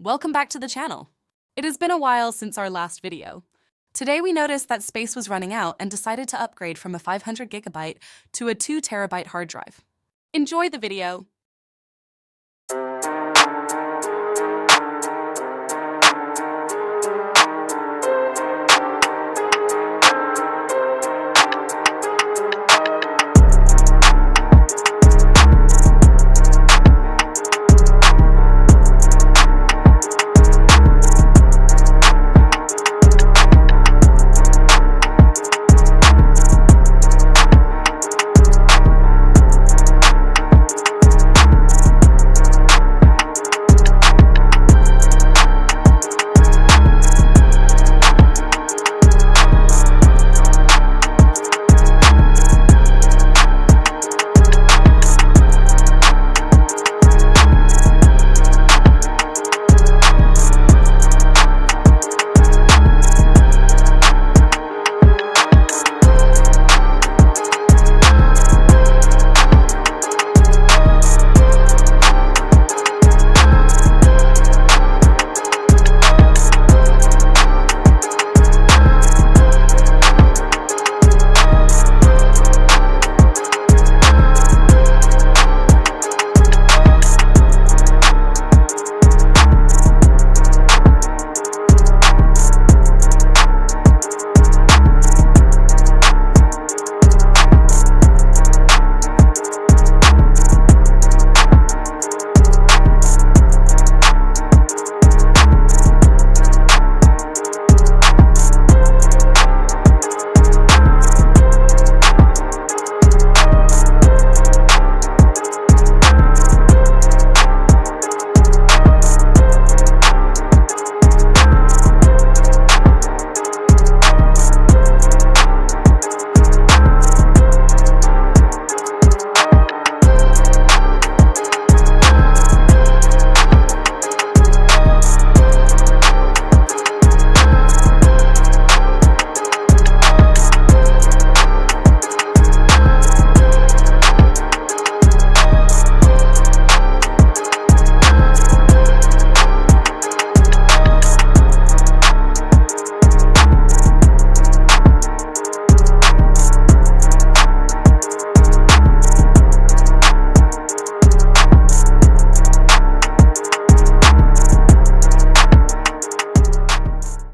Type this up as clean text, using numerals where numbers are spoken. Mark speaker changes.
Speaker 1: Welcome back to the channel. It has been a while since our last video. Today we noticed that space was running out and decided to upgrade from a 500GB to a 2TB hard drive. Enjoy the video!